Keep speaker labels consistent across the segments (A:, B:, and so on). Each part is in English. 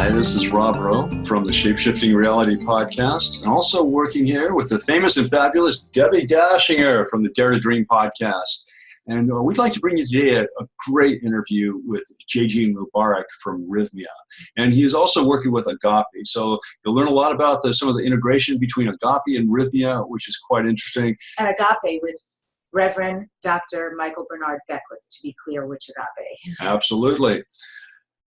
A: Hi, this is Rob Rowe from the Shapeshifting Reality podcast, and also working here with the famous and fabulous Debbie Dashinger from the Dare to Dream podcast. And we'd like to bring you today a great interview with JJ Mubarek from Rythmia. And he is also working with Agape. So you'll learn a lot about some of the integration between Agape and Rythmia, which is quite interesting.
B: And Agape with Reverend Dr. Michael Bernard Beckwith, to be clear, which Agape.
A: Absolutely.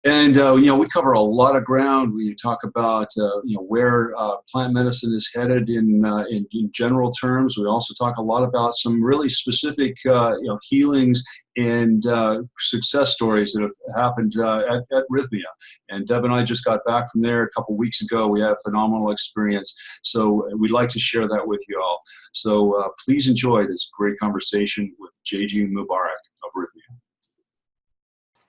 A: And, we cover a lot of ground. We talk about, where plant medicine is headed in general terms. We also talk a lot about some really specific, healings and success stories that have happened at Rythmia. And Deb and I just got back from there a couple weeks ago. We had a phenomenal experience. So we'd like to share that with you all. So please enjoy this great conversation with JJ Mubarek of Rythmia.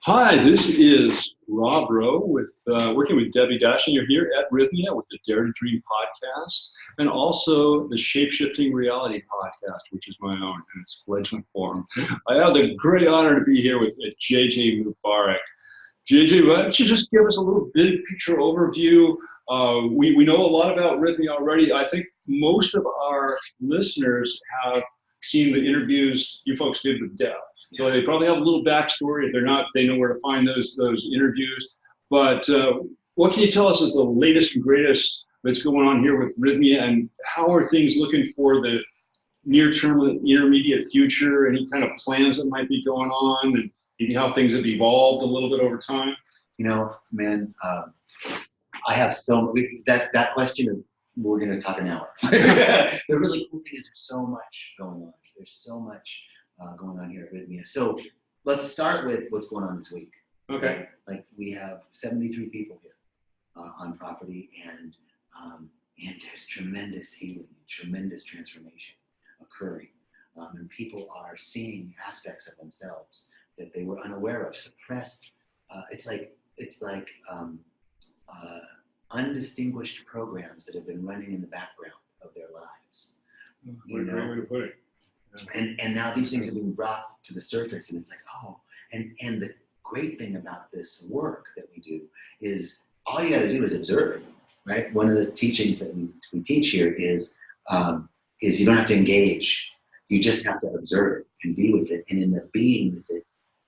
A: Hi, this is Rob Rowe with working with Debbie Dashinger here at Rythmia with the Dare to Dream podcast, and also the Shapeshifting Reality podcast, which is my own in its fledgling form. I have the great honor to be here with JJ Mubarek. JJ, why don't you just give us a little big picture overview? We know a lot about Rythmia already. I think most of our listeners have seen the interviews you folks did with Deb. So they probably have a little backstory. If they're not, they know where to find those interviews. But what can you tell us is the latest and greatest that's going on here with Rythmia, and how are things looking for the near-term and intermediate future? Any kind of plans that might be going on, and maybe how things have evolved a little bit over time?
C: I have that question is, we're going to talk an hour. The really cool thing is there's so much going on. There's so much going on here at Rythmia. So let's start with what's going on this week.
A: Okay.
C: Like we have 73 people here on property, and there's tremendous healing, tremendous transformation occurring, and people are seeing aspects of themselves that they were unaware of, suppressed. It's like undistinguished programs that have been running in the background of their lives.
A: What a great way to put it.
C: And now these things are being brought to the surface, and it's like, and the great thing about this work that we do is all you got to do is observe, right? One of the teachings that we teach here is you don't have to engage. You just have to observe it and be with it, and in the being with it,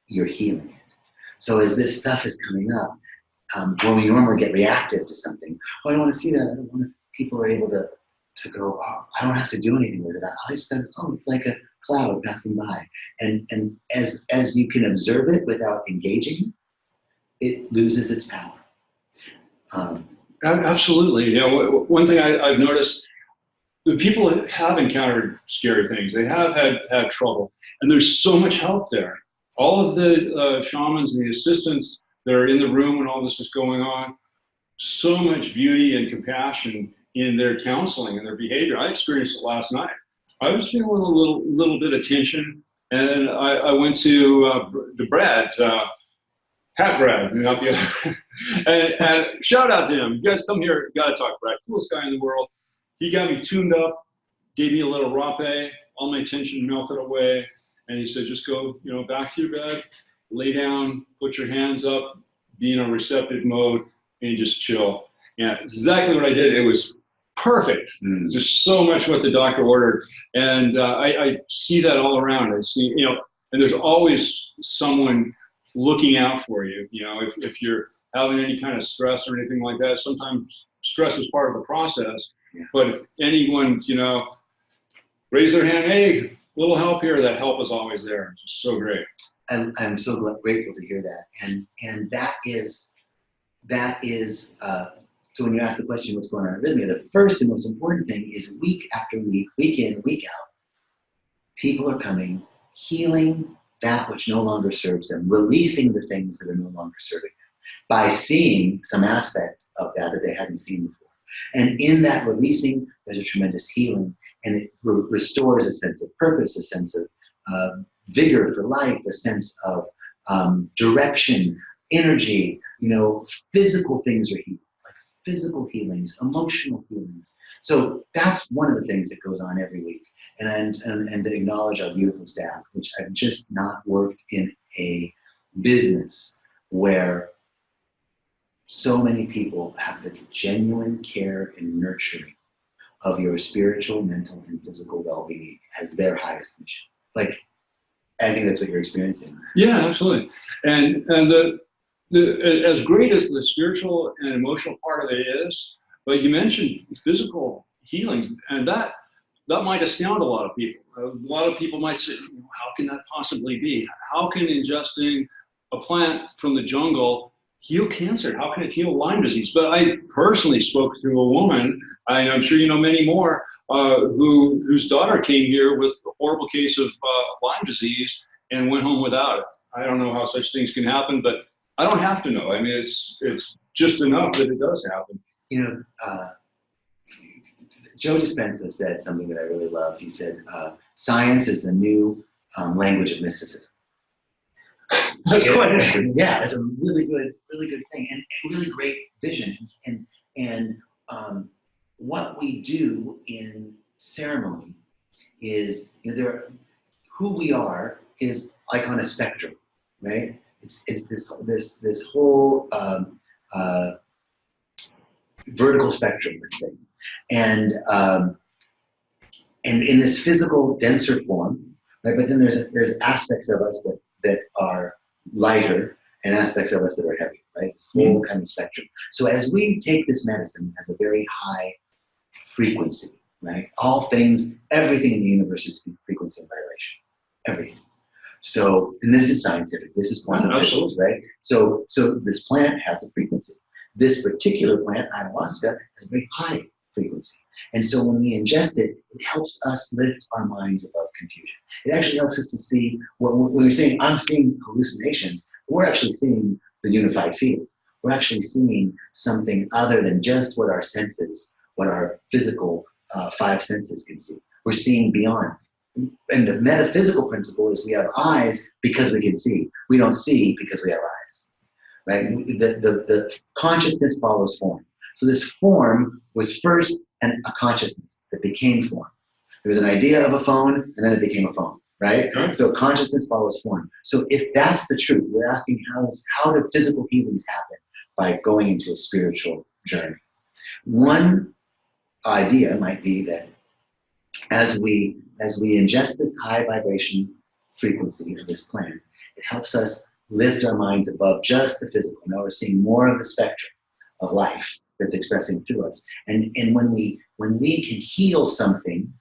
C: you're healing it. So as this stuff is coming up, when we normally get reactive to something, I don't want to see that. I don't want to. People are able to go, I don't have to do anything with it. I just gotta, it's like a cloud passing by. And as you can observe it without engaging it loses its power.
A: Absolutely. One thing I've noticed, the people have encountered scary things. They have had trouble, and there's so much help there. All of the shamans and the assistants that are in the room when all this is going on, so much beauty and compassion in their counseling and their behavior. I experienced it last night. I was feeling a little bit of tension, and I went to Brad, Hat Brad, not the other. and shout out to him. You guys come here, you gotta talk, Brad. Coolest guy in the world. He got me tuned up, gave me a little rapé, all my tension melted away, and he said, just go, back to your bed, lay down, put your hands up, be in a receptive mode, and just chill. Yeah, exactly what I did. It was perfect. Just so much what the doctor ordered. And I see that all around. I see, and there's always someone looking out for you. If you're having any kind of stress or anything like that, sometimes stress is part of the process. Yeah. But if anyone, raise their hand, hey, a little help here, that help is always there. It's just so great.
C: I'm so grateful to hear that. And that is, so when you ask the question, what's going on in Rythmia, the first and most important thing is week after week, week in, week out, people are coming, healing that which no longer serves them, releasing the things that are no longer serving them by seeing some aspect of that they hadn't seen before. And in that releasing, there's a tremendous healing, and it restores a sense of purpose, a sense of vigor for life, a sense of direction, energy, physical things are healed. Physical healings, emotional healings. So that's one of the things that goes on every week. And to acknowledge our beautiful staff, which I've just not worked in a business where so many people have the genuine care and nurturing of your spiritual, mental, and physical well-being as their highest mission. Like, I think that's what you're experiencing.
A: Yeah, absolutely. And the as great as the spiritual and emotional part of it is, but you mentioned physical healings, and that might astound a lot of people. A lot of people might say, how can that possibly be? How can ingesting a plant from the jungle heal cancer? How can it heal Lyme disease? But I personally spoke to a woman, and I'm sure you know many more, whose daughter came here with a horrible case of Lyme disease and went home without it. I don't know how such things can happen, but I don't have to know. I mean, it's just enough that it does happen.
C: You know, Joe Dispenza said something that I really loved. He said, science is the new language of mysticism.
A: That's quite interesting.
C: Yeah, it's a really good thing, and really great vision. And what we do in ceremony is, you know, who we are is like on a spectrum, right? It's this whole vertical spectrum, let's say, and in this physical, denser form, right? But then there's aspects of us that are lighter and aspects of us that are heavy, right? This whole kind of spectrum. So as we take this medicine, it has a very high frequency, right? All things, everything in the universe is frequency and vibration, everything. So, and this is scientific, this is quantum physics, right? So this plant has a frequency. This particular plant, ayahuasca, has a very high frequency. And so when we ingest it, it helps us lift our minds above confusion. It actually helps us to see, when we're saying, I'm seeing hallucinations, we're actually seeing the unified field. We're actually seeing something other than just what our senses, what our physical five senses can see. We're seeing beyond. And the metaphysical principle is we have eyes because we can see. We don't see because we have eyes. Right? The consciousness follows form. So this form was first a consciousness that became form. There was an idea of a phone, and then it became a phone, right?
A: Okay.
C: So consciousness follows form. So if that's the truth, we're asking how do physical healings happen? By going into a spiritual journey. One idea might be that as we ingest this high vibration frequency of this plant, it helps us lift our minds above just the physical. Now we're seeing more of the spectrum of life that's expressing through us. And when we can heal something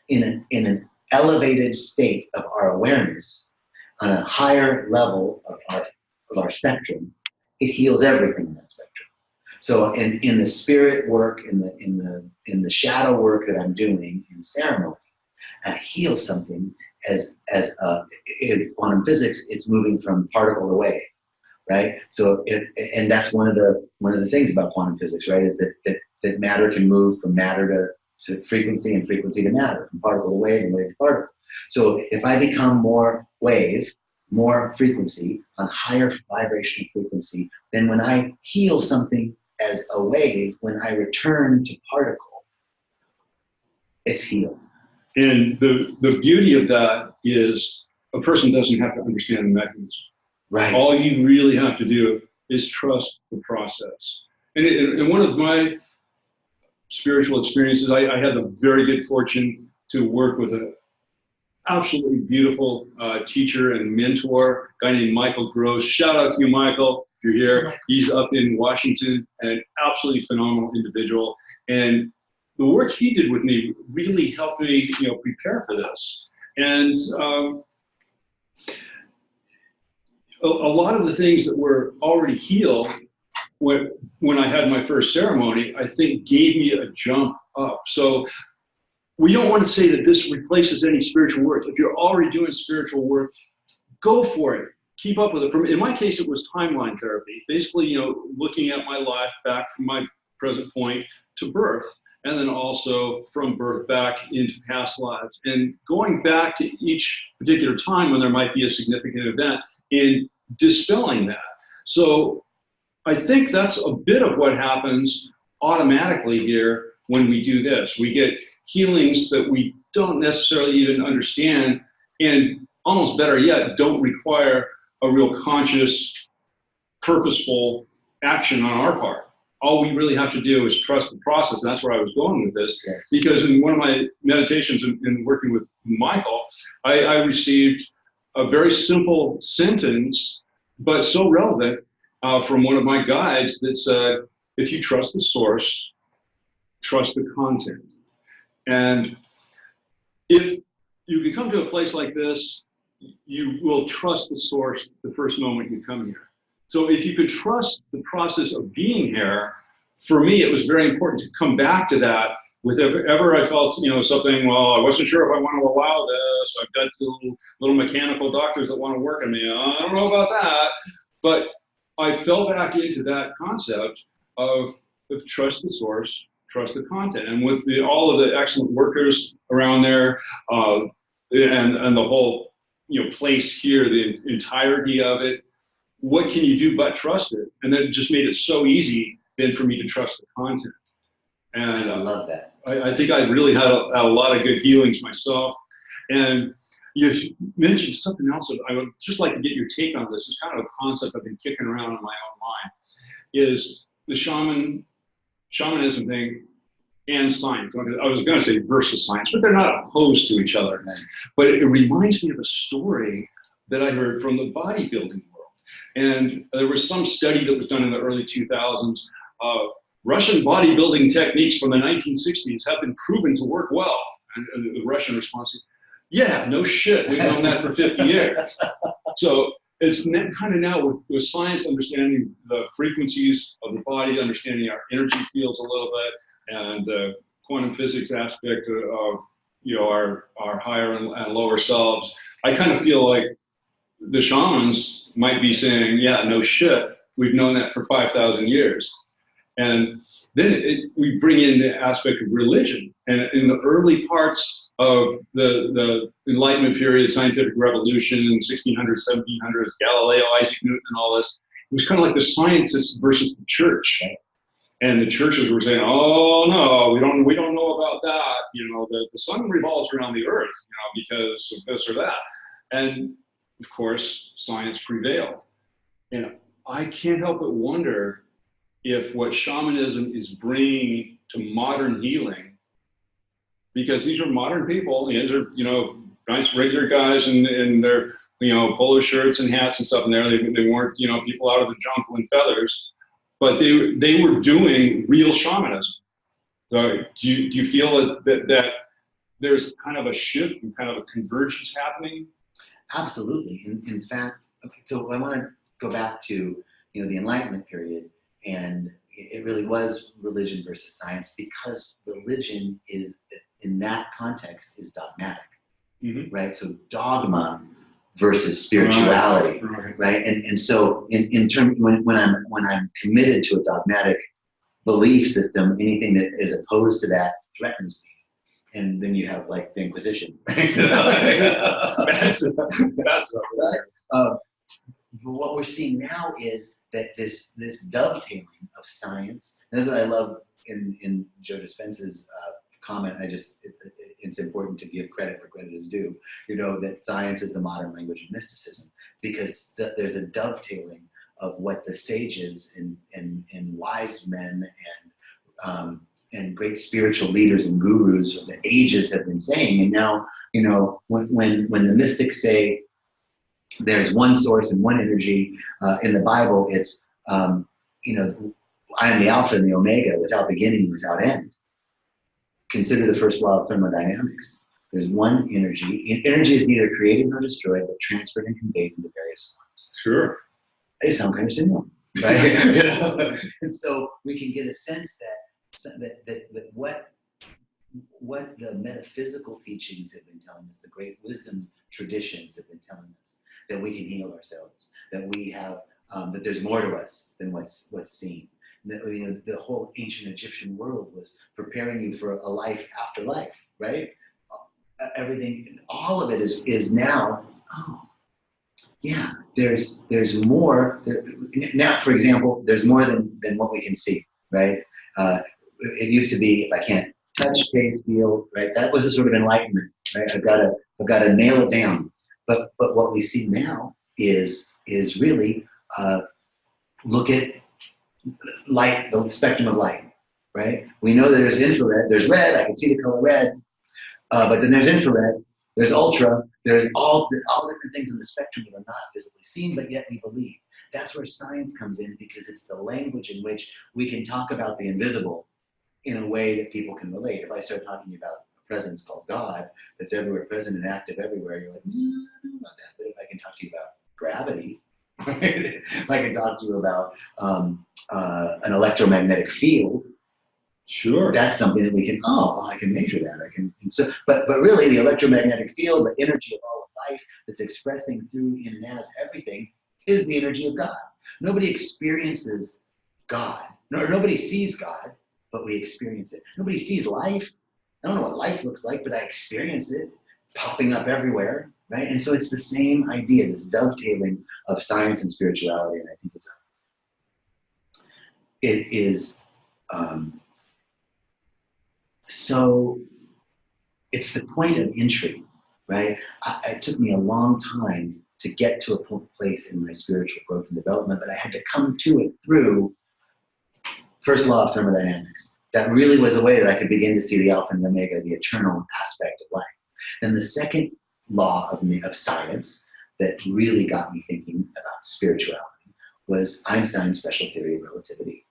C: in an elevated state of our awareness on a higher level of our spectrum, it heals everything in that spectrum. So in the spirit work, in the shadow work that I'm doing in ceremony, I heal something as in quantum physics, it's moving from particle to wave, right? So and that's one of the things about quantum physics, right? Is that matter can move from matter to frequency and frequency to matter, from particle to wave and wave to particle. So if I become more wave, more frequency, on higher vibrational frequency, then when I heal something as a wave, when I return to particle, it's healed.
A: And the beauty of that is a person doesn't have to understand the mechanism.
C: Right.
A: All you really have to do is trust the process. And one of my spiritual experiences, I had the very good fortune to work with an absolutely beautiful teacher and mentor, a guy named Michael Gross. Shout out to you, Michael, if you're here. He's up in Washington, an absolutely phenomenal individual. And the work he did with me really helped me, prepare for this. And a lot of the things that were already healed when I had my first ceremony, I think gave me a jump up. So we don't want to say that this replaces any spiritual work. If you're already doing spiritual work, go for it. Keep up with it. In my case, it was timeline therapy. Basically, looking at my life back from my present point to birth, and then also from birth back into past lives, and going back to each particular time when there might be a significant event in dispelling that. So I think that's a bit of what happens automatically here when we do this. We get healings that we don't necessarily even understand, and almost better yet, don't require a real conscious, purposeful action on our part. All we really have to do is trust the process. And that's where I was going with this.
C: Yes.
A: Because in one of my meditations in working with Michael, I received a very simple sentence, but so relevant from one of my guides that said, if you trust the source, trust the content. And if you can come to a place like this, you will trust the source the first moment you come here. So if you could trust the process of being here, for me, it was very important to come back to that. With ever I felt, something, well, I wasn't sure if I want to allow this. I've got two little mechanical doctors that want to work on me. I don't know about that. But I fell back into that concept of trust the source, trust the content. And with all of the excellent workers around there, and the whole place here, the entirety of it, what can you do but trust it? And then it just made it so easy then for me to trust the content. And
C: I love that.
A: I think I really had a lot of good healings myself. And you mentioned something else that I would just like to get your take on. This is kind of a concept I've been kicking around in my own mind, is the shamanism thing and science. I was going to say versus science, but they're not opposed to each other.
C: Right.
A: But it reminds me of a story that I heard from the bodybuilding world. And there was some study that was done in the early 2000s. Russian bodybuilding techniques from the 1960s have been proven to work well. And the Russian response is, yeah, no shit, we've known that for 50 years. So it's kind of now with science, understanding the frequencies of the body, understanding our energy fields a little bit, and the quantum physics aspect of our higher and lower selves. I kind of feel like the shamans might be saying, yeah, no shit, we've known that for 5,000 years. And then we bring in the aspect of religion. And in the early parts of the Enlightenment period, scientific revolution, 1600s, 1700s, Galileo, Isaac Newton, and all this, it was kind of like the scientists versus the church. And the churches were saying, oh, no, we don't know about that. The sun revolves around the earth, because of this or that. And, of course, science prevailed. And I can't help but wonder if what shamanism is bringing to modern healing, because these are modern people, these are, nice regular guys in their, polo shirts and hats and stuff in there. They weren't, people out of the jungle in feathers, but they were doing real shamanism. So do you feel that there's kind of a shift and kind of a convergence happening?
C: Absolutely. In fact, okay, so I want to go back to, the Enlightenment period. And it really was religion versus science, because religion is, in that context, is dogmatic, right? So dogma versus spirituality, right? And so in terms, when I'm committed to a dogmatic belief system, anything that is opposed to that threatens me. And then you have like the Inquisition, right? That's right. But what we're seeing now is that this dovetailing of science, and that's what I love in Joe Dispenza's comment. It's important to give credit where credit is due. That science is the modern language of mysticism, because there's a dovetailing of what the sages and wise men and great spiritual leaders and gurus of the ages have been saying. And now, when the mystics say there's one source and one energy, in the Bible, it's, I am the Alpha and the Omega, without beginning, without end. Consider the first law of thermodynamics. There's one energy. Energy is neither created nor destroyed, but transferred and conveyed into various forms.
A: Sure.
C: They sound kind of similar, right? And so we can get a sense that what the metaphysical teachings have been telling us, the great wisdom traditions have been telling us, that we can heal ourselves, that we have, that there's more to us than what's seen. That, the whole ancient Egyptian world was preparing you for a life after life, right? Everything, all of it is now, oh, yeah, there's more. Now, for example, there's more than what we can see, right? It used to be, if I can't touch, taste, feel, right? That was a sort of enlightenment, right? I've got to nail it down. But what we see now is really look at light, the spectrum of light, right? We know that there's infrared, there's red, I can see the color red, but then there's infrared, there's ultra, there's all different things in the spectrum that are not visibly seen, but yet we believe. That's where science comes in, because it's the language in which we can talk about the invisible in a way that people can relate. If I start talking about a presence called God that's everywhere present and active everywhere, you're like, no, I don't know about that. But if I can talk to you about gravity, if I can talk to you about an electromagnetic field,
A: Sure.
C: that's something that we can, I can measure that. I can, so, but really the electromagnetic field, the energy of all of life that's expressing through, in, and as everything, is the energy of God. Nobody experiences God. Nobody sees God, but we experience it. Nobody sees life. I don't know what life looks like, but I experience it popping up everywhere, right? And so it's the same idea, this dovetailing of science and spirituality, and I think it is so it's the point of entry, right? It took me a long time to get to a place in my spiritual growth and development, but I had to come to it through first law of thermodynamics. That really was a way that I could begin to see the alpha and the omega, the eternal aspect of life. And the second law of science that really got me thinking about spirituality was Einstein's special theory of relativity.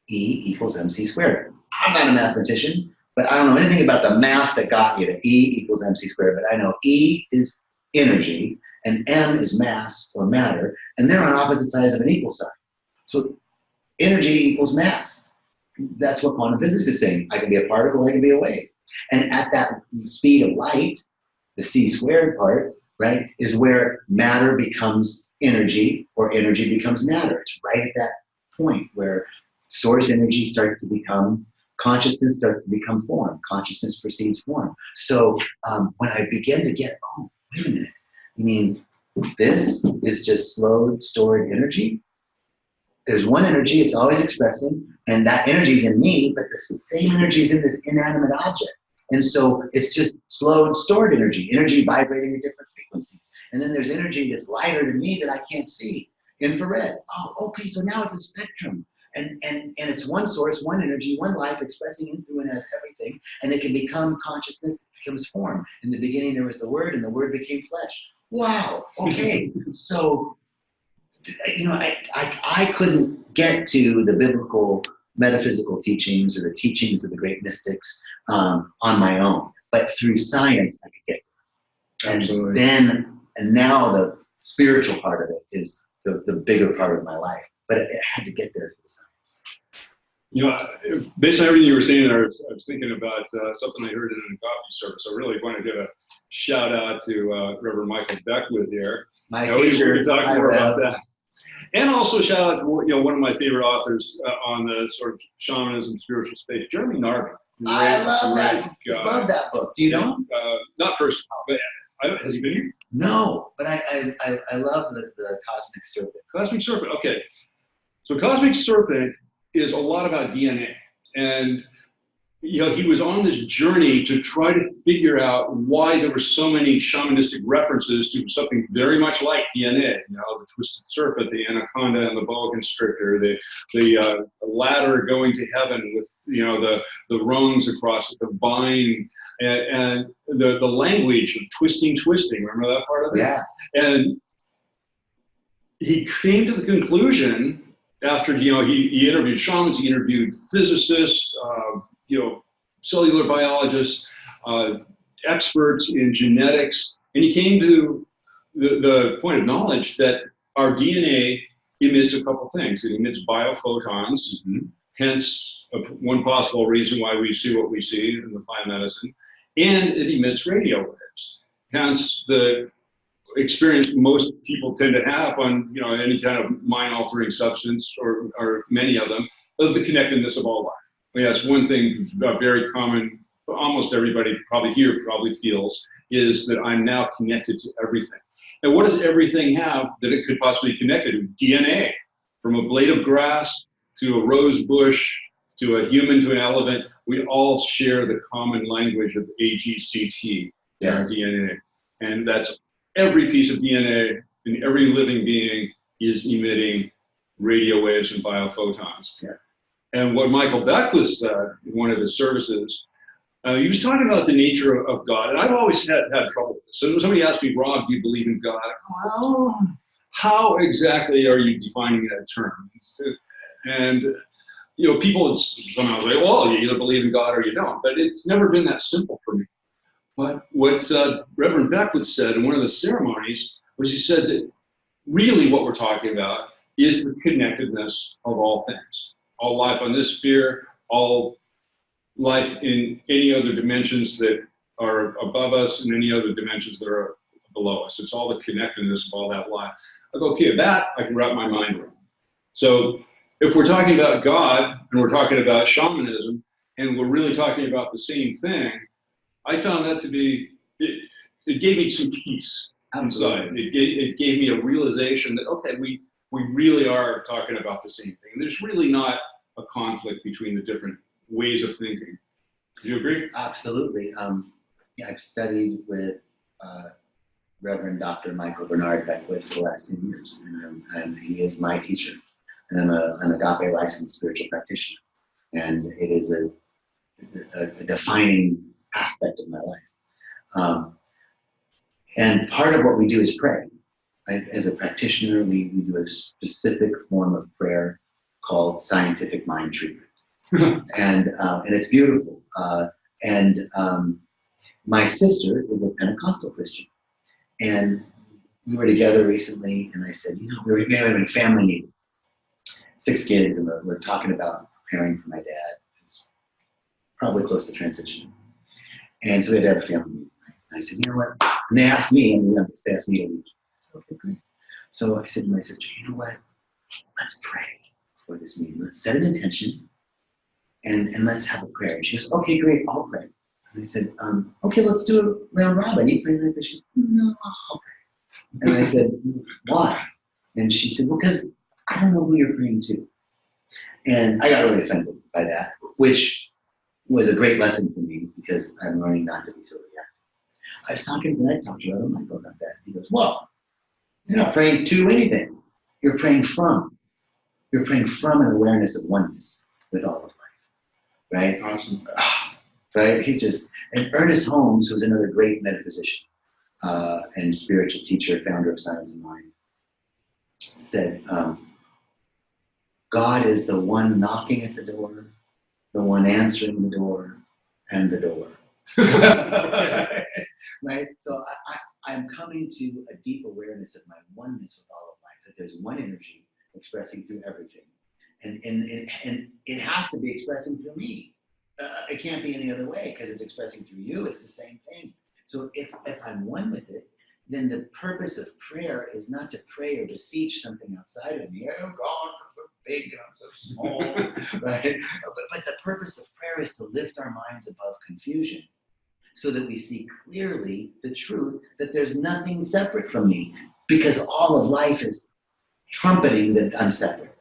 C: E equals mc squared. I'm not a mathematician, but I don't know anything about the math that got you to E equals mc squared, but I know E is energy and m is mass or matter, and they're on opposite sides of an equal sign. So energy equals mass. That's what quantum physics is saying. I can be a particle, I can be a wave. And at that speed of light, the c squared part, right, is where matter becomes energy or energy becomes matter. It's right at that point where source energy starts to become consciousness, starts to become form. Consciousness precedes form. So when I begin to get, oh, wait a minute, you mean this is just slowed, stored energy? There's one energy, it's always expressing, and that energy is in me, but the same energy is in this inanimate object. And so it's just slowed, stored energy vibrating at different frequencies. And then there's energy that's lighter than me that I can't see, infrared. Oh, okay, so now it's a spectrum. And it's one source, one energy, one life expressing in through and as everything, and it can become consciousness, it becomes form. In the beginning there was the Word, and the Word became flesh. Wow, okay, so you know, I couldn't get to the biblical metaphysical teachings or the teachings of the great mystics on my own, but through science I could get there.
A: Absolutely.
C: And now the spiritual part of it is the bigger part of my life, but it had to get there for the science.
D: You know, based on everything you were saying, I was thinking about something I heard in a coffee service. I really want to give a shout out to Reverend Michael Beckwith here.
C: My
D: We
C: teacher,
D: can talk more about that. And also shout out to one of my favorite authors on the sort of shamanism, spiritual space, Jeremy Narby.
C: I love that.
D: Guy.
C: Love that book. Do you know him?
D: Not personally, but has he been here?
C: No, but I love the Cosmic Serpent.
D: Cosmic Serpent. Okay, so Cosmic Serpent is a lot about DNA, and he was on this journey to try to figure out why there were so many shamanistic references to something very much like DNA. The twisted serpent, the anaconda, and the boa constrictor, the ladder going to heaven with the rungs across it, the vine, and the language of twisting. Remember that part of it?
C: Yeah.
D: And he came to the conclusion after he interviewed shamans, he interviewed physicists, cellular biologists, experts in genetics, and he came to the point of knowledge that our DNA emits a couple things. It emits biophotons, hence one possible reason why we see what we see in the plant medicine, and it emits radio waves. Hence the experience most people tend to have on any kind of mind-altering substance, or many of them, of the connectedness of all life. That's one thing very common, almost everybody probably here probably feels, is that I'm now connected to everything. And what does everything have that it could possibly be connected to? DNA. From a blade of grass to a rose bush to a human to an elephant, we all share the common language of AGCT in our DNA. And that's every piece of DNA in every living being is emitting radio waves and biophotons.
C: Yeah.
D: And what Michael Beckwith said in one of his services, he was talking about the nature of God, and I've always had trouble with this. So somebody asked me, Rob, do you believe in God? Well, how exactly are you defining that term? And people somehow say, well, you either believe in God or you don't, but it's never been that simple for me. But what Reverend Beckwith said in one of the ceremonies was he said that really what we're talking about is the connectedness of all things. All life on this sphere, all life in any other dimensions that are above us and any other dimensions that are below us. It's all the connectedness of all that life. I go, okay, that I can wrap my mind around. So if we're talking about God and we're talking about shamanism and we're really talking about the same thing, I found that to be, it gave me some peace inside. It gave me a realization that, okay, we really are talking about the same thing. There's really not a conflict between the different ways of thinking. Do you agree?
C: Absolutely. I've studied with Reverend Dr. Michael Bernard Beckwith for the last 10 years, and he is my teacher. And I'm an agape licensed spiritual practitioner, and it is a defining aspect of my life. And part of what we do is pray. Right? As a practitioner, we do a specific form of prayer called scientific mind treatment. And it's beautiful. My sister is a Pentecostal Christian. And we were together recently, and I said, we were having a family meeting, 6 kids, and we're talking about preparing for my dad, who's probably close to transition. And so we had to have a family meeting. And I said, you know what? And they asked me, and they asked me to lead. I said, okay, great. So I said to my sister, you know what? Let's pray for this meeting. Let's set an intention, and let's have a prayer. And she goes, okay, great, I'll pray. And I said, okay, let's do it round robin. You pray like this? She goes, no, I'll pray. And I said, why? And she said, well, because I don't know who you're praying to. And I got really offended by that, which was a great lesson for me because I'm learning not to be so reactive. I talked to Reverend Michael about that. He goes, well, you're not praying to anything. You're praying from. You're praying from an awareness of oneness with all of life, right?
D: Awesome.
C: Right? And Ernest Holmes, who's another great metaphysician and spiritual teacher, founder of Science and Mind, said, God is the one knocking at the door, the one answering the door, and the door. Right? So I'm coming to a deep awareness of my oneness with all of life, that there's one energy expressing through everything. And it has to be expressing through me. It can't be any other way because it's expressing through you. It's the same thing. So if I'm one with it, then the purpose of prayer is not to pray or beseech something outside of me. Oh God, I'm so big and I'm so small, right? But the purpose of prayer is to lift our minds above confusion so that we see clearly the truth that there's nothing separate from me because all of life is trumpeting that I'm separate.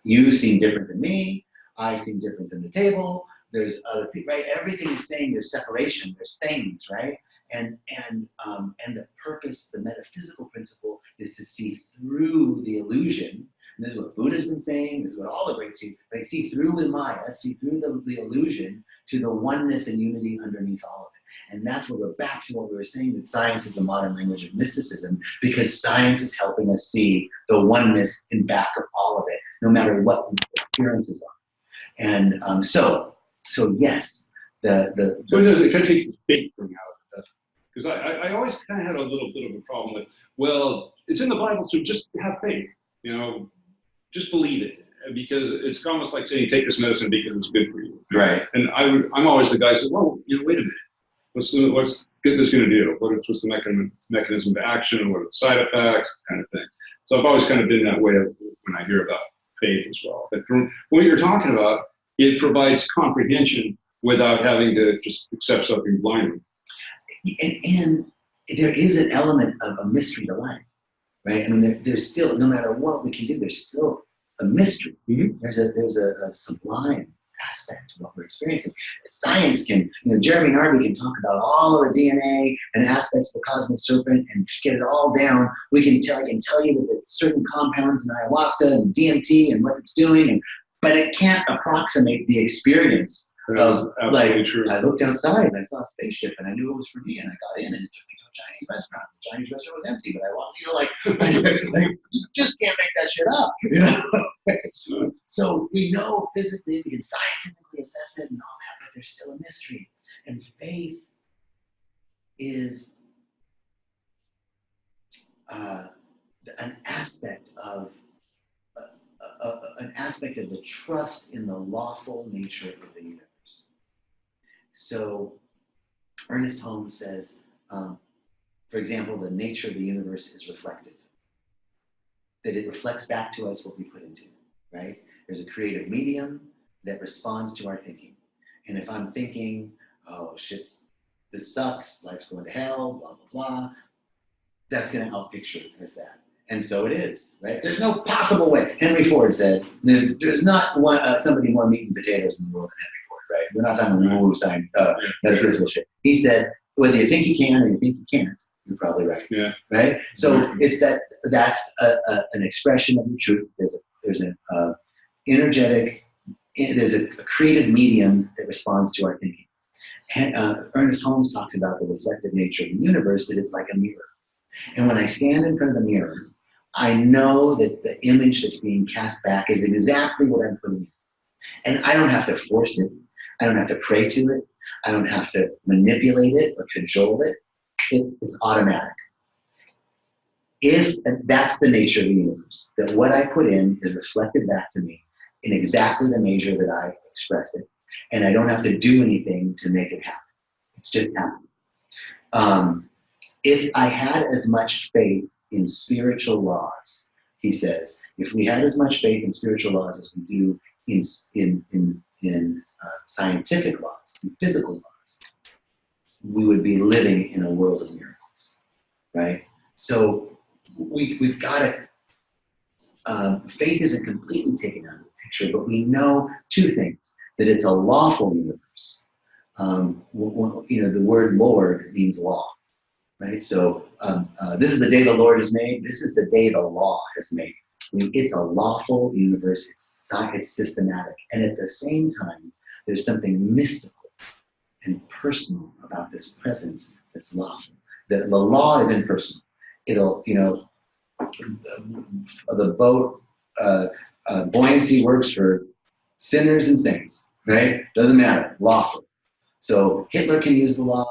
C: You seem different than me. I seem different than the table. There's other people, right? Everything is saying there's separation, there's things, right? And the purpose, the metaphysical principle is to see through the illusion. And this is what Buddha's been saying, this is what all the great teachers, like see through the Maya, see through the illusion to the oneness and unity underneath all of it. And that's where we're back to what we were saying, that science is the modern language of mysticism, because science is helping us see the oneness in back of all of it, no matter what the appearances are. And so yes,
D: So it kind of takes the faith thing out of it. Because I always kind of had a little bit of a problem with, well, it's in the Bible, so just have faith, just believe it. Because it's almost like saying, take this medicine because it's good for you.
C: right.
D: And I'm always the guy who says, well, wait a minute. What's good this going to do? What's the mechanism of action? What are the side effects? Kind of thing. So I've always kind of been that way when I hear about faith as well. But from what you're talking about, it provides comprehension without having to just accept something blindly. And
C: there is an element of a mystery to life, right? I mean, there's still, no matter what we can do, there's still a mystery.
D: Mm-hmm.
C: There's a sublime aspect of what we're experiencing. Science can, Jeremy Narby can talk about all of the DNA and aspects of the cosmic serpent and get it all down. I can tell you that there's certain compounds in ayahuasca and DMT and what it's doing, but it can't approximate the experience of, like, true. I looked outside and I saw a spaceship and I knew it was for me, and I got in and it took me to a Chinese restaurant. The Chinese restaurant was empty, but I walked, like you just can't make that shit up, So we know physically, we can scientifically assess it and all that, but there's still a mystery. And faith is an aspect of the trust in the lawful nature of the universe. So Ernest Holmes says, for example, the nature of the universe is reflective, that it reflects back to us what we put into it, right? There's a creative medium that responds to our thinking. And if I'm thinking, oh shit, this sucks, life's going to hell, blah, blah, blah, that's going to outpicture as that. And so it is, right? There's no possible way. Henry Ford said, there's not somebody more meat and potatoes in the world than Henry Ford, right? We're not talking woo-woo science, metaphysical shit. He said, whether you think you can or you think you can't, you're probably right. Yeah. Right? So it's that's an expression of the truth. There's an energetic, there's a creative medium that responds to our thinking. Ernest Holmes talks about the reflective nature of the universe, that it's like a mirror. And when I stand in front of the mirror, I know that the image that's being cast back is exactly what I'm putting in. And I don't have to force it. I don't have to pray to it. I don't have to manipulate it or cajole it. It's automatic. If that's the nature of the universe, that what I put in is reflected back to me in exactly the measure that I express it, and I don't have to do anything to make it happen. It's just happening. If I had as much faith in spiritual laws, he says, if we had as much faith in spiritual laws as we do in scientific laws, in physical laws, we would be living in a world of miracles, right? So we've got to, faith isn't completely taken out of the picture, but we know two things, that it's a lawful universe. The word Lord means law. Right? So this is the day the Lord has made. This is the day the law has made. I mean, it's a lawful universe. It's systematic. And at the same time, there's something mystical and personal about this presence that's lawful. The law is impersonal. It'll, the boat, buoyancy works for sinners and saints, right? Doesn't matter, lawful. So Hitler can use the law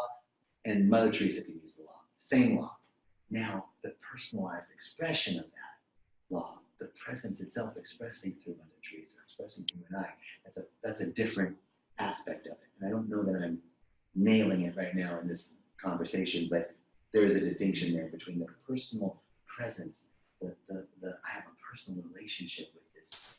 C: and Mother Teresa can use the law. Same law. Now, the personalized expression of that law, the presence itself expressing through Mother Teresa, expressing through you and I, that's a different aspect of it. And I don't know that I'm nailing it right now in this conversation, but there is a distinction there between the personal presence, I have a personal relationship with this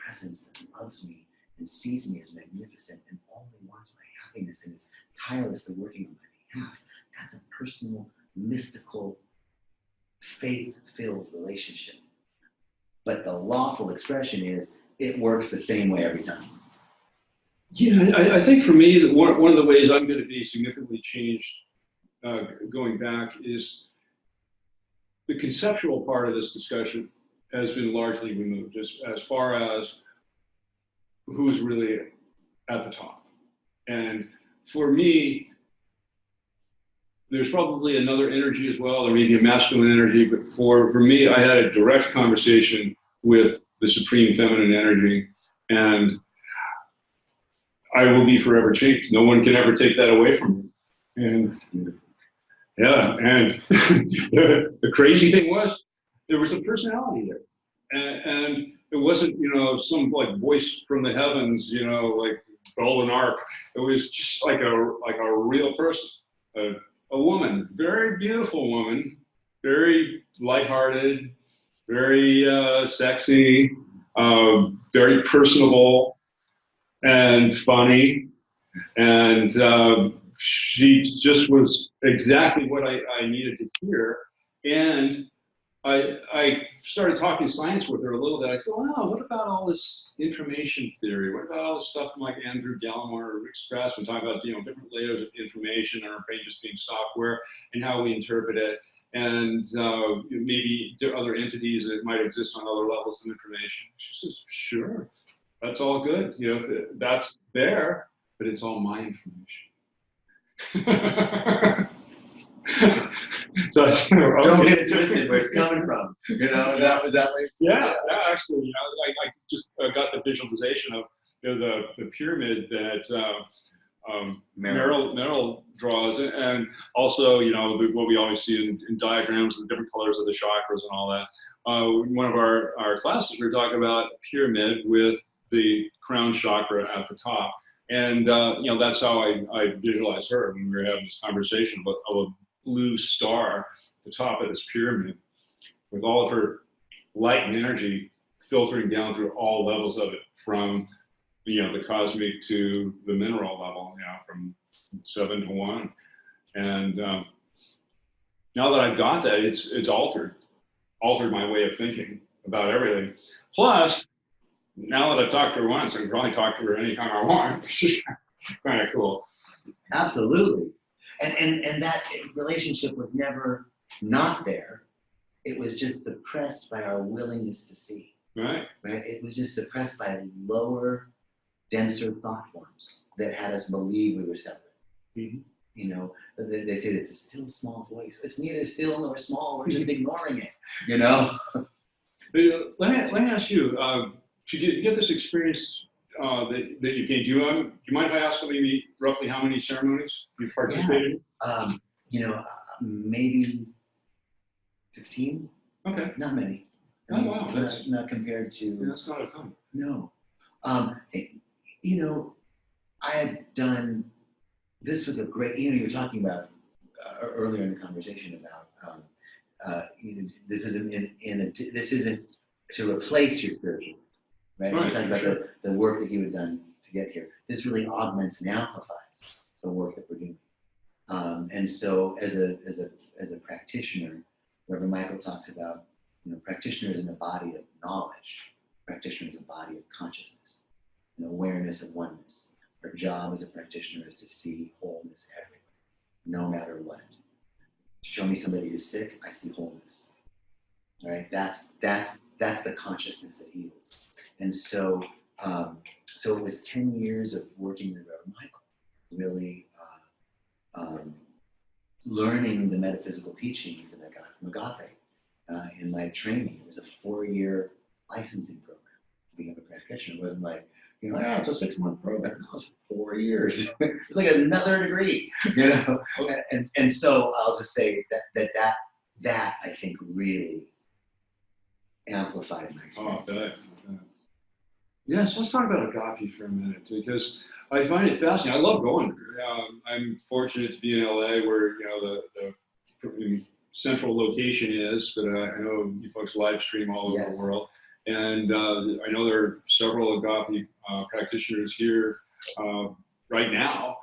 C: presence that loves me and sees me as magnificent and only wants my happiness and is tirelessly working on my behalf. That's a personal, mystical, faith-filled relationship. But the lawful expression is, it works the same way every time.
D: Yeah, I think for me, that one of the ways I'm going to be significantly changed going back is the conceptual part of this discussion has been largely removed as far as who's really at the top. And for me, there's probably another energy as well, there may be a masculine energy, but for me, I had a direct conversation with the supreme feminine energy, and I will be forever changed. No one can ever take that away from me. And yeah, and the crazy thing was, there was a personality there, and it wasn't, some like voice from the heavens, like golden ark. It was just like a real person, a woman, very beautiful woman, very lighthearted, very sexy, very personable and funny, and she just was exactly what I needed to hear. And I started talking science with her a little bit. I said, "Wow, what about all this information theory? What about all this stuff from like Andrew Gallimore or Rick Strassman talking about different layers of information and our brain just being software and how we interpret it, and maybe there are other entities that might exist on other levels of information?" She says, "Sure, that's all good. That's there, but it's all my information." So
C: Don't get it twisted where it's coming from. That was that way.
D: Yeah, actually, I just got the visualization of the pyramid that Merrill draws, and also what we always see in diagrams, the different colors of the chakras and all that. One of our classes, we were talking about a pyramid with the crown chakra at the top, and that's how I visualized her when we were having this conversation of a blue star at the top of this pyramid with all of her light and energy filtering down through all levels of it, from the cosmic to the mineral level, from 7 to 1. And now that I've got that, it's altered my way of thinking about everything. Plus, now that I've talked to her once, I can probably talk to her anytime I want. She's kind of cool.
C: Absolutely. And that relationship was never not there. It was just suppressed by our willingness to see.
D: Right.
C: It was just suppressed by lower, denser thought forms that had us believe we were separate.
D: Mm-hmm.
C: They say it's a still small voice. It's neither still nor small. We're just ignoring it.
D: Let me ask you. To get this experience that you gained, do you mind if I ask maybe roughly how many ceremonies you've participated in?
C: Maybe 15.
D: Okay.
C: Not many.
D: Oh, wow.
C: Not compared to.
D: That's not a ton.
C: No. I had done. This was a great. You were talking about earlier in the conversation about. This isn't to replace your spiritual work, right? We're talking about the work that you had done to get here. This really augments and amplifies the work that we're doing. And so, as a practitioner, Reverend Michael talks about, practitioner is in the body of knowledge. Practitioner is a body of consciousness, an awareness of oneness. Our job as a practitioner is to see wholeness everywhere, no matter what. Show me somebody who's sick, I see wholeness. All right, that's the consciousness that heals. And so, so it was 10 years of working with Reverend Michael, really learning the metaphysical teachings that I got from Agape. In my training, it was a 4-year licensing program to become a practitioner. It wasn't like, it's a 6-month program. No, it was 4 years. It was like another degree, And so I'll just say that I think really amplified my experience.
D: Oh, yes, let's talk about Agape for a minute, because I find it fascinating. I love going there. I'm fortunate to be in LA, where the central location is, but I know you folks live stream all over the world, and I know there are several Agape practitioners here right now,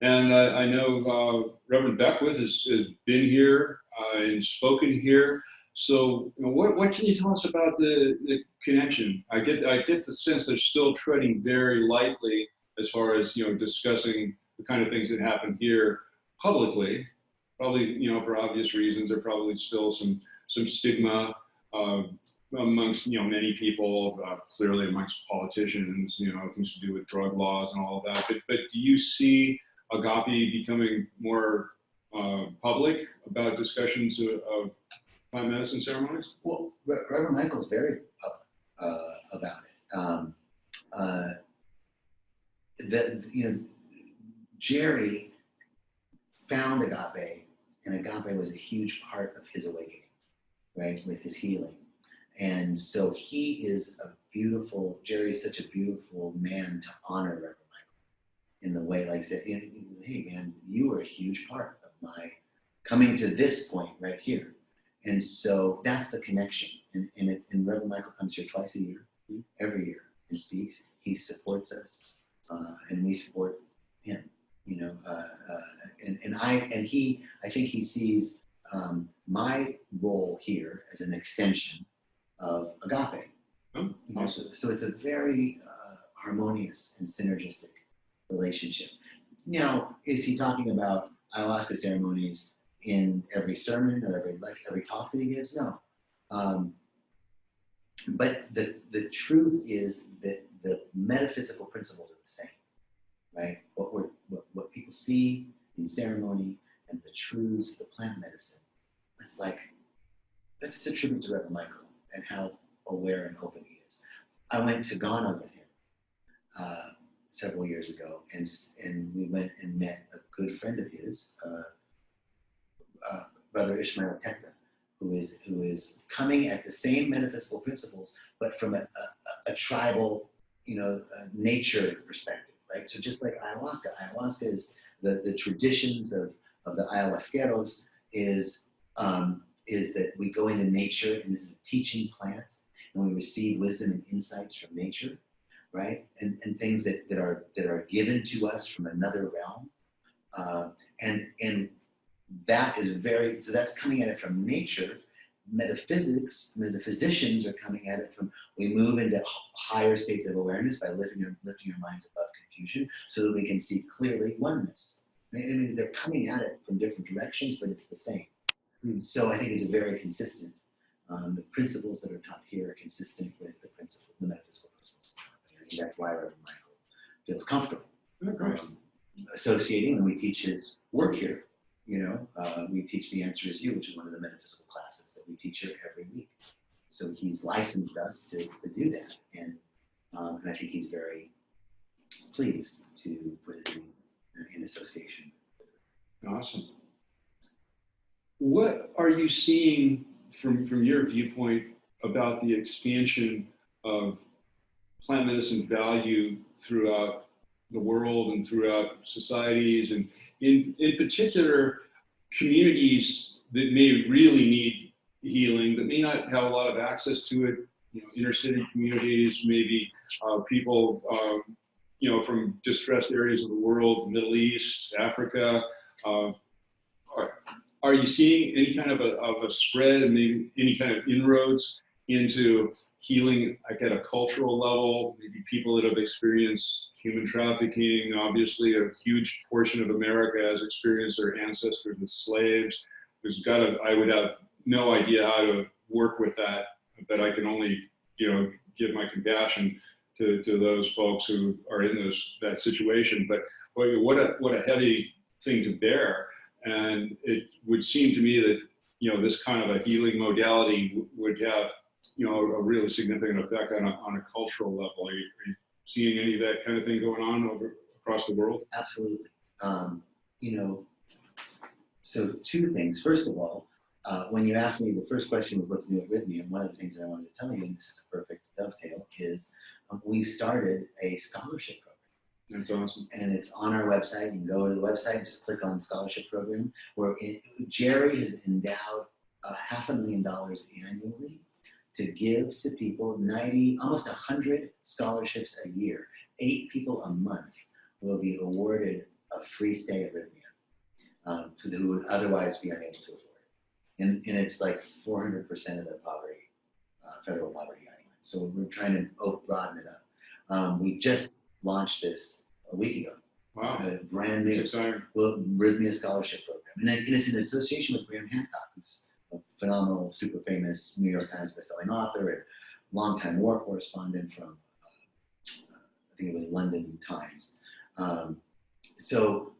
D: and I know Reverend Beckwith has been here and spoken here. So, what can you tell us about the connection? I get the sense they're still treading very lightly as far as discussing the kind of things that happen here publicly. Probably, for obvious reasons, there probably still some stigma amongst many people, clearly amongst politicians, things to do with drug laws and all of that. But do you see Agape becoming more public about discussions of plant medicine ceremonies?
C: Well, Reverend Michael's very public about it. Jerry found Agape, and Agape was a huge part of his awakening, right, with his healing. And so Jerry's such a beautiful man to honor Reverend Michael in the way, like said, hey man, you were a huge part of my coming to this point right here. And so that's the connection. And Reverend Michael comes here twice a year, every year, and speaks. He supports us, and we support him. I think he sees my role here as an extension of agape.
D: Oh, nice.
C: So it's a very harmonious and synergistic relationship. Now, is he talking about ayahuasca ceremonies in every sermon or every talk that he gives? No. But the truth is that the metaphysical principles are the same, right? What people see in ceremony and the truths of the plant medicine, that's just a tribute to Reverend Michael and how aware and open he is. I went to Ghana with him several years ago, and we went and met a good friend of his, Brother Ishmael Tecta, who is coming at the same metaphysical principles, but from a tribal, nature perspective, right? So just like ayahuasca is the traditions of the ayahuasqueros is that we go into nature, and this is a teaching plant, and we receive wisdom and insights from nature, right? And things that are given to us from another realm, and that is so that's coming at it from nature. Metaphysics, the physicians are coming at it from, we move into higher states of awareness by lifting our minds above confusion so that we can see clearly oneness. I mean, they're coming at it from different directions, but it's the same. So I think it's very consistent. The principles that are taught here are consistent with the metaphysical principles. I think that's why Reverend Michael feels comfortable associating, and we teach his work here. We teach The Answer Is You, which is one of the metaphysical classes that we teach here every week. So he's licensed us to do that, and I think he's very pleased to put his name in association.
D: Awesome. What are you seeing from your viewpoint about the expansion of plant medicine value throughout the world and throughout societies, and in particular communities that may really need healing, that may not have a lot of access to it, inner city communities, maybe people from distressed areas of the world, the Middle East, Africa. Are you seeing any kind of a spread and maybe any kind of inroads into healing, like at a cultural level? Maybe people that have experienced human trafficking. Obviously, a huge portion of America has experienced their ancestors as slaves. I would have no idea how to work with that, but I can only, give my compassion to those folks who are in that situation. But what a heavy thing to bear. And it would seem to me that, this kind of a healing modality would have, a really significant effect on a cultural level. Are you seeing any of that kind of thing going on across the world?
C: Absolutely. So two things. First of all, when you asked me, the first question was what's new at Rythmia, and one of the things that I wanted to tell you, and this is a perfect dovetail, is we started a scholarship program.
D: That's awesome.
C: And it's on our website. You can go to the website and just click on the scholarship program, where Jerry has endowed $500,000 annually to give to people, almost 100 scholarships a year. 8 people a month will be awarded a free stay at Rythmia to who would otherwise be unable to afford it. And it's like 400% of the poverty, federal poverty guidelines. So we're trying to broaden it up. We just launched this a week ago.
D: Wow.
C: A brand new Rythmia scholarship program. And it's in association with Graham Hancock, who's a phenomenal, super famous New York Times bestselling author and longtime war correspondent from, I think it was London Times. So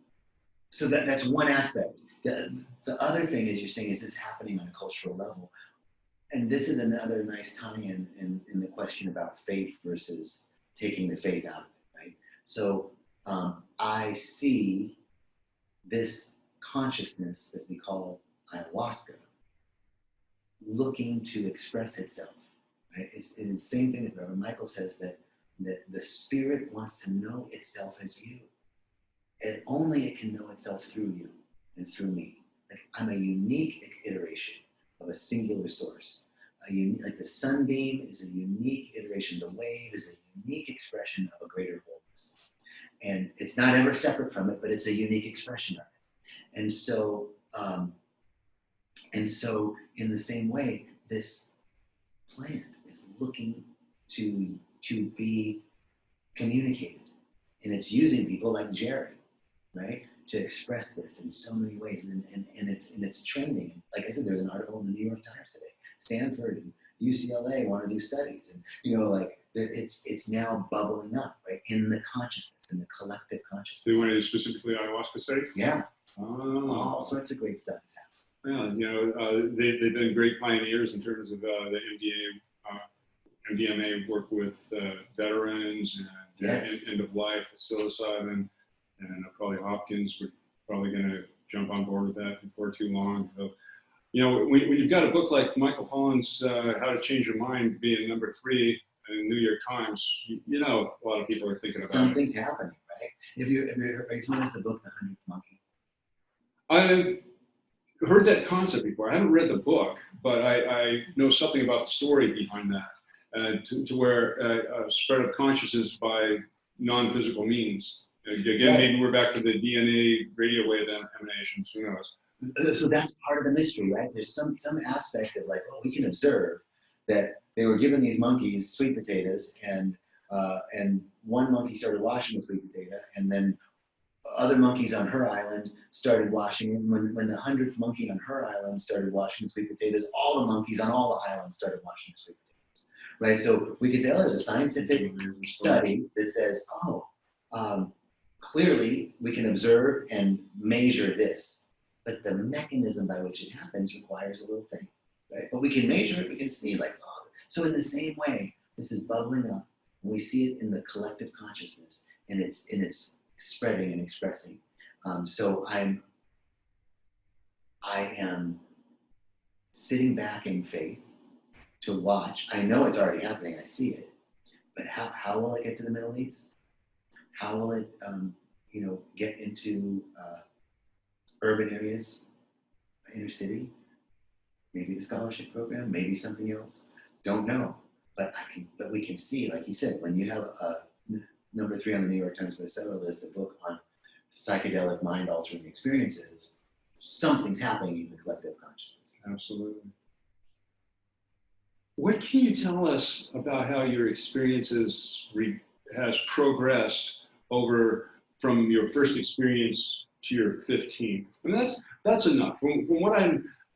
C: that's one aspect. The other thing is, you're saying, is this happening on a cultural level? And this is another nice tie-in in the question about faith versus taking the faith out of it, right? So I see this consciousness that we call ayahuasca looking to express itself, right? It's the same thing that Reverend Michael says, that the spirit wants to know itself as you. And only it can know itself through you and through me. Like, I'm a unique iteration of a singular source. Like the sunbeam is a unique iteration. The wave is a unique expression of a greater wholeness. And it's not ever separate from it, but it's a unique expression of it. And so And so in the same way, this plant is looking to be communicated. And it's using people like Jerry, right, to express this in so many ways. And it's training. Like I said, there's an article in the New York Times today. Stanford and UCLA want to do studies. And, you know, like it's now bubbling up, right, in the consciousness, in the collective consciousness.
D: They want to do specifically ayahuasca studies?
C: Yeah.
D: Oh.
C: All sorts of great stuff is happening.
D: Yeah, you know, they've been great pioneers in terms of the MDMA work with veterans and
C: Yes.
D: end of life with psilocybin, and probably Hopkins. We're probably going to jump on board with that before too long. So, you know, when you've got a book like Michael Pollan's How to Change Your Mind being number 3 in the New York Times, you know, a lot of people are thinking about
C: Something's happening, right? Are you familiar with the book, The 100th Monkey?
D: I heard that concept before. I haven't read the book, but I know something about the story behind that, to where spread of consciousness by non-physical means. Again,
C: Right.
D: maybe we're back to the DNA radio wave emanations, who knows?
C: So that's part of the mystery, right? There's some aspect of like, well, we can observe that they were given these monkeys sweet potatoes, and one monkey started washing the sweet potato, and then other monkeys on her island started washing it. When the 100th monkey on her island started washing the sweet potatoes, all the monkeys on all the islands started washing the sweet potatoes, right? So we could say, oh, there's a scientific study that says, clearly we can observe and measure this, but the mechanism by which it happens requires a little thing, right? But we can measure it, we can see like, oh. So in the same way, this is bubbling up, and we see it in the collective consciousness, and it's spreading and expressing. So I am sitting back in faith to watch. I know it's already happening, I see it, but how will it get to the Middle East? How will it, get into urban areas, inner city? Maybe the scholarship program, maybe something else. Don't know, but we can see, like you said, when you have a number 3 on the New York Times bestseller list, a book on psychedelic mind-altering experiences, something's happening in the collective consciousness.
D: Absolutely. What can you tell us about how your experiences has progressed over from your first experience to your 15th? I mean, that's enough. From what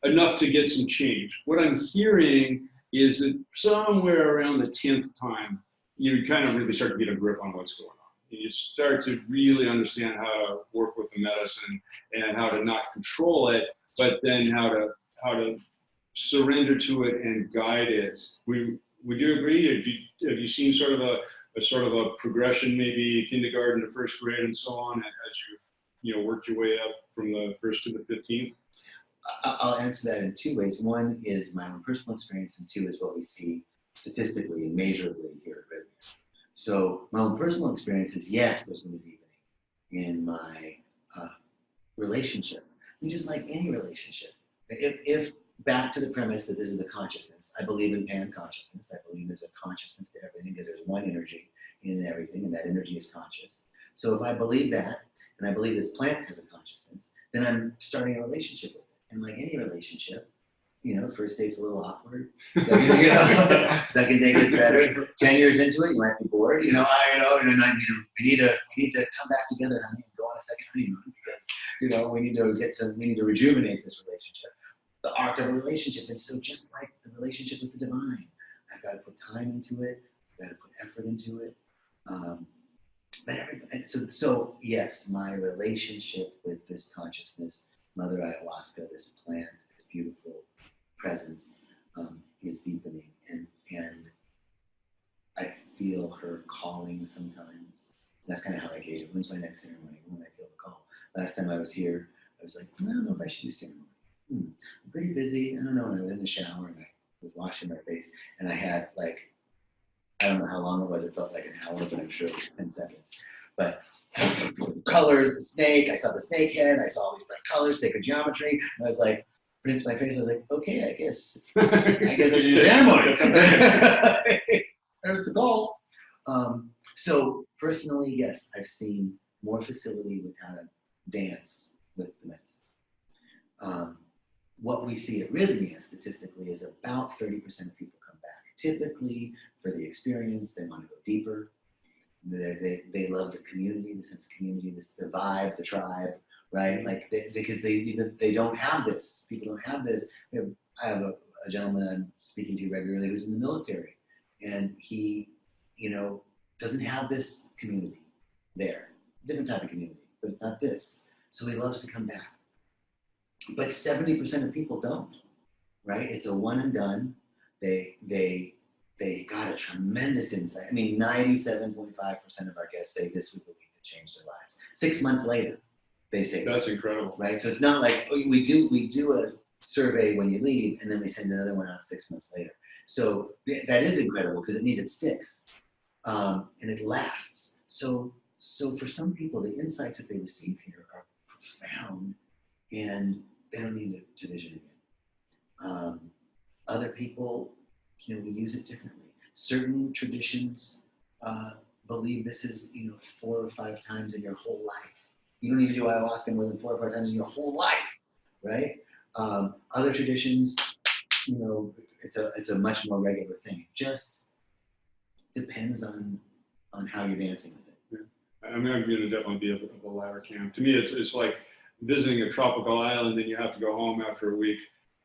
D: enough to get some change. What I'm hearing is that somewhere around the 10th time, you kind of really start to get a grip on what's going on. You start to really understand how to work with the medicine and how to not control it, but then how to surrender to it and guide it. Would you agree? Have you seen sort of a progression, maybe kindergarten to first grade and so on, as you've worked your way up from the 1st to the 15th?
C: I'll answer that in 2 ways. One is my own personal experience, and 2 is what we see statistically and measurably here at Rythmia. So my own personal experience is, yes, there's been a deepening in my relationship. And just like any relationship, if back to the premise that this is a consciousness, I believe in pan-consciousness. I believe there's a consciousness to everything because there's one energy in everything, and that energy is conscious. So if I believe that, and I believe this plant has a consciousness, then I'm starting a relationship with it. And like any relationship, first date's a little awkward. Second date gets better. 10 years into it, you might be bored. We need to come back together, honey, and go on a second honeymoon because we need to rejuvenate this relationship. The arc of a relationship. And so just like the relationship with the divine, I've got to put time into it. I've got to put effort into it. So yes, my relationship with this consciousness, Mother Ayahuasca, this plant, this beautiful presence, is deepening, and I feel her calling sometimes. That's kind of how I gauge it. When's my next ceremony? When I feel the call. Last time I was here, I was like, I don't know if I should do ceremony. I'm pretty busy. I don't know. And I was in the shower and I was washing my face, and I had I don't know how long it was. It felt like an hour, but I'm sure it was 10 seconds. But colors, the snake, I saw the snake head, I saw all these bright colors, sacred geometry, and I was like, rinsed my face, I was like, okay, I guess I should do ceremony. There's the goal. So personally, yes, I've seen more facility with how to dance with the medicine. what we see at Rythmia statistically is about 30% of people come back. Typically, for the experience, they want to go deeper. They love the community, the sense of community, the vibe, the tribe, right? Like because they don't have this. People don't have this. I have a gentleman I'm speaking to regularly who's in the military, and he, doesn't have this community there. Different type of community, but not this. So he loves to come back. But 70% of people don't, right? It's a one and done. They got a tremendous insight. I mean, 97.5% of our guests say this was the week that changed their lives. 6 months later, they say
D: That's incredible.
C: right? So it's not like we do a survey when you leave, and then we send another one out 6 months later. So that is incredible because it means it sticks and it lasts. So for some people, the insights that they receive here are profound, and they don't need to vision again. Other people, we use it differently. Certain traditions believe this is 4 or 5 times in your whole life. You don't need to do ayahuasca more than 4 or 5 times in your whole life, right? Other traditions, it's a much more regular thing. It just depends on how you're dancing with it.
D: Yeah. I mean, I'm going to definitely be of the latter camp. To me, it's like visiting a tropical island, and you have to go home after a week.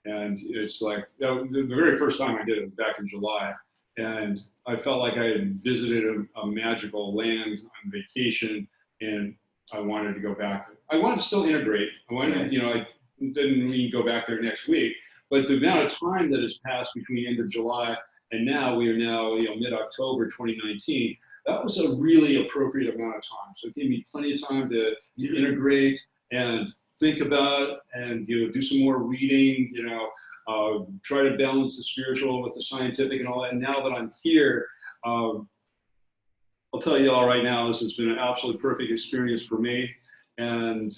D: And it's like the very first time I did it back in July, and I felt like I had visited a magical land on vacation, and I wanted to go back. I wanted to still integrate. I wanted, I didn't mean go back there next week, but the amount of time that has passed between end of July and now, we are now mid-October 2019. That was a really appropriate amount of time. So it gave me plenty of time to integrate and think about and do some more reading, try to balance the spiritual with the scientific and all that. And now that I'm here, I'll tell you all right now, this has been an absolutely perfect experience for me, and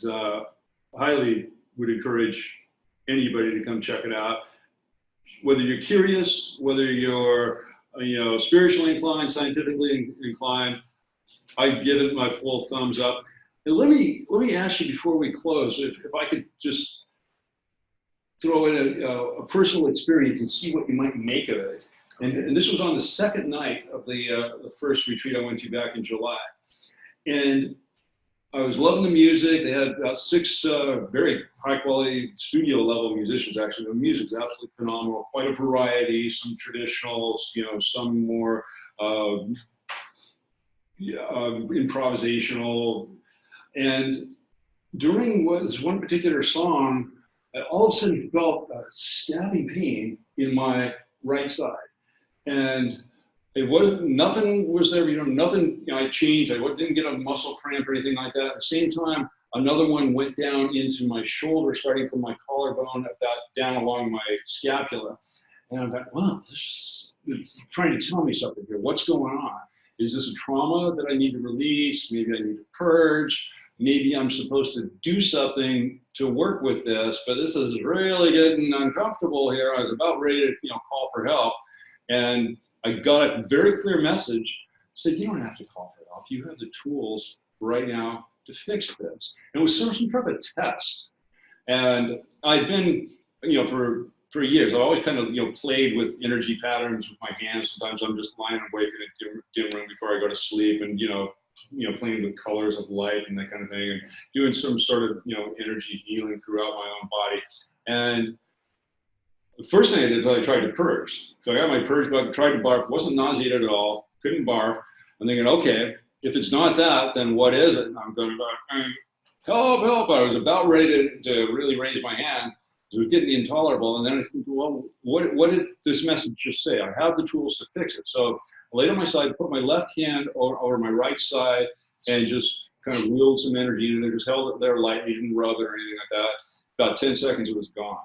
D: highly would encourage anybody to come check it out. Whether you're curious, whether you're spiritually inclined, scientifically inclined, I give it my full thumbs up. And let me ask you before we close, if I could just throw in a personal experience and see what you might make of it. And this was on the second night of the first retreat I went to back in July. And I was loving the music. They had about 6 very high quality studio level musicians. Actually, the music's absolutely phenomenal. Quite a variety, some traditionals, some more improvisational. And during one particular song, I all of a sudden felt a stabbing pain in my right side. And nothing was there, nothing I changed. I didn't get a muscle cramp or anything like that. At the same time, another one went down into my shoulder, starting from my collarbone down along my scapula. And I thought, wow, it's trying to tell me something here. What's going on? Is this a trauma that I need to release? Maybe I need to purge. Maybe I'm supposed to do something to work with this, but this is really getting uncomfortable here. I was about ready to call for help. And I got a very clear message, said, you don't have to call for help. You have the tools right now to fix this. And it was some sort of a test. And I've been, for years, I've always kind of, played with energy patterns with my hands. Sometimes I'm just lying awake in a dim room before I go to sleep and, playing with colors of light and that kind of thing, and doing some sort of, energy healing throughout my own body. And the first thing I did was I tried to purge. So I got my purge button, tried to barf, wasn't nauseated at all, couldn't barf. I'm thinking, okay, if it's not that, then what is it? And I'm going, help. I was about ready to really raise my hand. It was getting intolerable. And then I think, well, what did this message just say? I have the tools to fix it. So I laid on my side, put my left hand over my right side, and just kind of wheeled some energy in there, just held it there lightly, didn't rub it or anything like that. About 10 seconds, it was gone.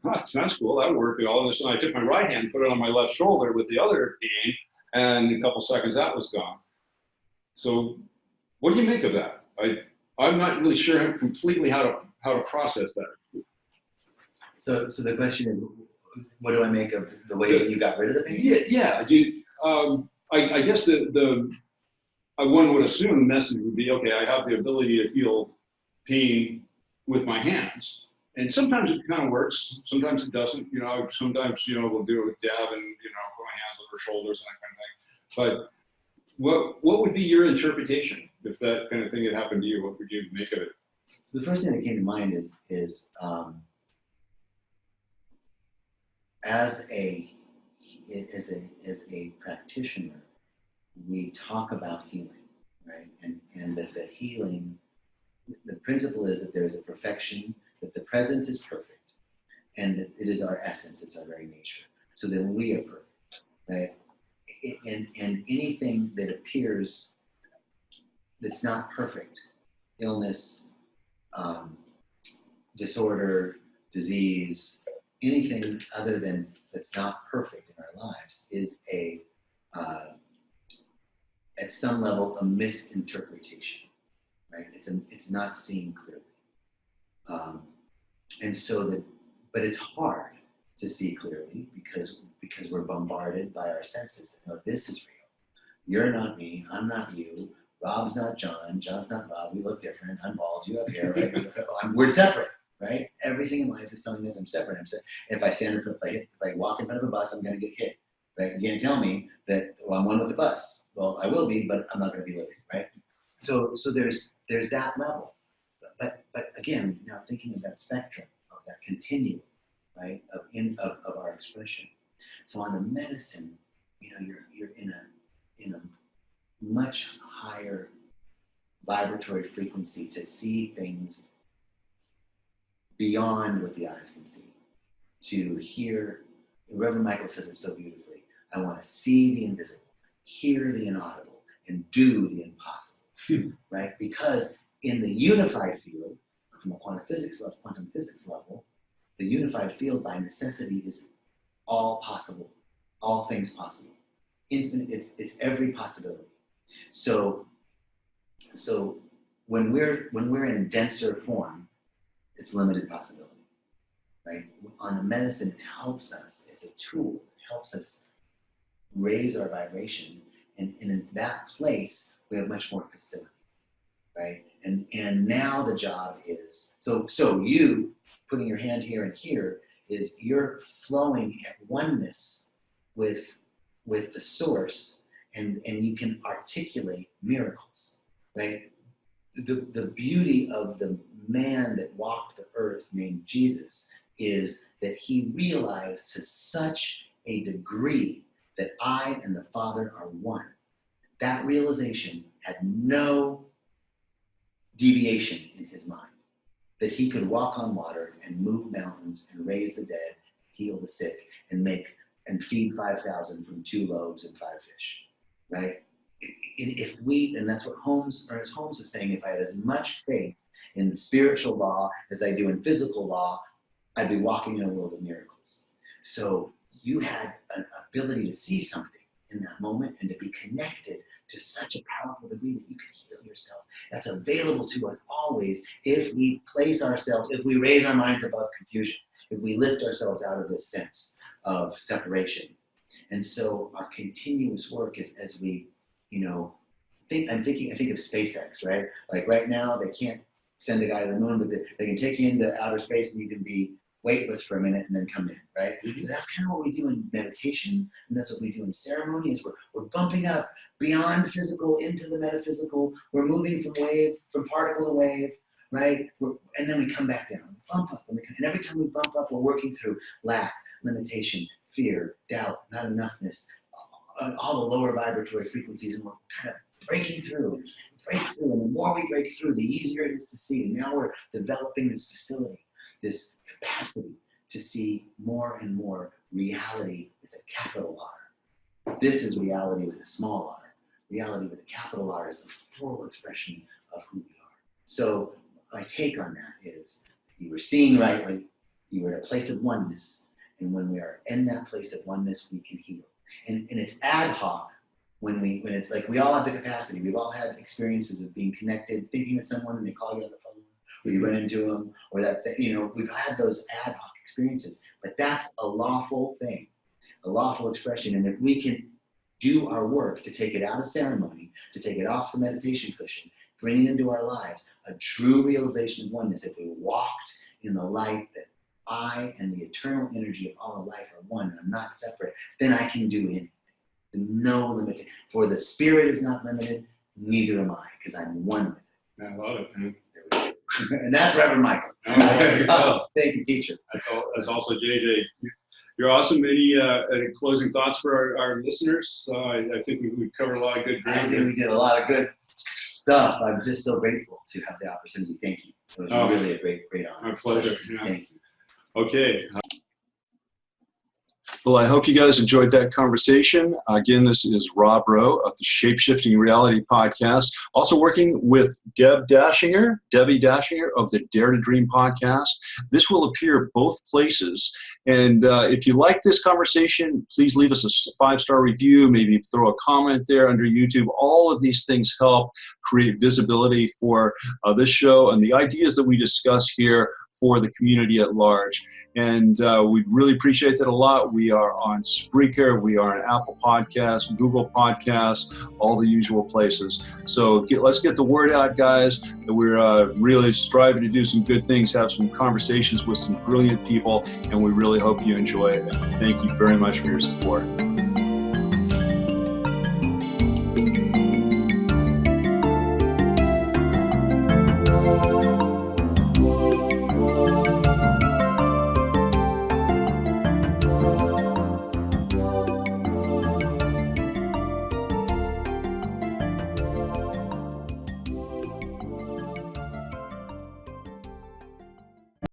D: That's cool, that worked. All of a sudden, I took my right hand, put it on my left shoulder with the other pain, and in a couple seconds, that was gone. So what do you make of that? I'm not really sure completely how to process that.
C: So the question is, what do I make of the way that you got rid of the pain?
D: Yeah, dude. I guess one would assume the message would be, okay, I have the ability to feel pain with my hands. And sometimes it kind of works, sometimes it doesn't. Sometimes, we'll do it with Deb and, put my hands on her shoulders and that kind of thing. But what would be your interpretation if that kind of thing had happened to you? What would you make of it?
C: So the first thing that came to mind is as a practitioner, we talk about healing, right? And that the healing, the principle is that there is a perfection, that the presence is perfect, and that it is our essence, it's our very nature. So that we are perfect, right? And anything that appears that's not perfect, illness, disorder, disease, anything other than that's not perfect in our lives is at some level a misinterpretation, right? It's not seen clearly, and so but it's hard to see clearly because we're bombarded by our senses. This is real. You're not me. I'm not you. Rob's not John. John's not Rob. We look different. I'm bald. You have hair. Right? We're separate, right? Everything in life is telling us I'm separate. If I walk in front of a bus, I'm going to get hit, right? You can't tell me that I'm one with the bus. Well, I will be, but I'm not going to be living, right? So there's that level. But again, now thinking of that spectrum, of that continuum, right, of our expression. So on the medicine, you're in a much higher vibratory frequency to see things beyond what the eyes can see. To hear, Reverend Michael says it so beautifully, I want to see the invisible, hear the inaudible, and do the impossible, right? Because in the unified field, from a quantum physics level, the unified field by necessity is all possible, all things possible. Infinite, it's every possibility. So when we're in denser form, it's limited possibility, right? On the medicine, it helps us. It's a tool. It helps us raise our vibration, and in that place, we have much more facility, right? And now the job is so you putting your hand here and here is you're flowing at oneness with the source, and you can articulate miracles, right? The beauty of the man that walked the earth named Jesus is that he realized to such a degree that I and the Father are one. That realization had no deviation in his mind, that he could walk on water and move mountains and raise the dead, heal the sick, and feed 5,000 from 2 loaves and 5 fish, right? And that's what Holmes is saying, if I had as much faith in spiritual law as I do in physical law, I'd be walking in a world of miracles. So you had an ability to see something in that moment and to be connected to such a powerful degree that you could heal yourself. That's available to us always if we place ourselves, if we raise our minds above confusion, if we lift ourselves out of this sense of separation. And so our continuous work is as we, I think of SpaceX, right? Like right now, they can't send a guy to the moon, but they can take you into outer space and you can be weightless for a minute and then come in, right? Mm-hmm. So that's kind of what we do in meditation, and that's what we do in ceremony, is we're bumping up beyond physical into the metaphysical. We're moving from particle to wave, right? And then we come back down, bump up, and every time we bump up, we're working through lack, limitation, fear, doubt, not enoughness, all the lower vibratory frequencies, and we're kind of breaking through. And the more we break through, the easier it is to see. And now we're developing this facility, this capacity to see more and more reality with a capital R. This is reality with a small r. Reality with a capital R is the full expression of who we are. So my take on that is you were seeing rightly, you were at a place of oneness, and when we are in that place of oneness, we can heal. And it's ad hoc when it's like we all have the capacity. We've all had experiences of being connected, thinking of someone, and they call you on the phone, or you run into them, or we've had those ad hoc experiences. But that's a lawful thing, a lawful expression. And if we can do our work to take it out of ceremony, to take it off the meditation cushion, bring it into our lives, a true realization of oneness. If we walked in the light that I and the eternal energy of all of life are one, and I'm not separate, then I can do anything. No limit. For the spirit is not limited, neither am I, because I'm one with it.
D: I love it, man.
C: And that's Reverend Michael.
D: Oh, there you go.
C: Thank you, teacher.
D: That's also JJ. You're awesome. Any closing thoughts for our listeners? I think we covered a lot of good
C: I
D: ground.
C: think we did a lot of good stuff. I'm just so grateful to have the opportunity. Thank you. It was really a great honor.
D: My pleasure. Yeah.
C: Thank you.
D: Okay.
A: Well, I hope you guys enjoyed that conversation. Again, this is Rob Rowe of the Shapeshifting Reality podcast. Also working with Debbie Dashinger of the Dare to Dream podcast. This will appear both places. And if you like this conversation, please leave us a 5-star review, maybe throw a comment there under YouTube. All of these things help create visibility for this show and the ideas that we discuss here for the community at large. And we really appreciate that a lot. We are on Spreaker, we are on Apple Podcasts, Google Podcasts, all the usual places. So let's get the word out, guys. We're really striving to do some good things, have some conversations with some brilliant people, and we really hope you enjoy it. And thank you very much for your support.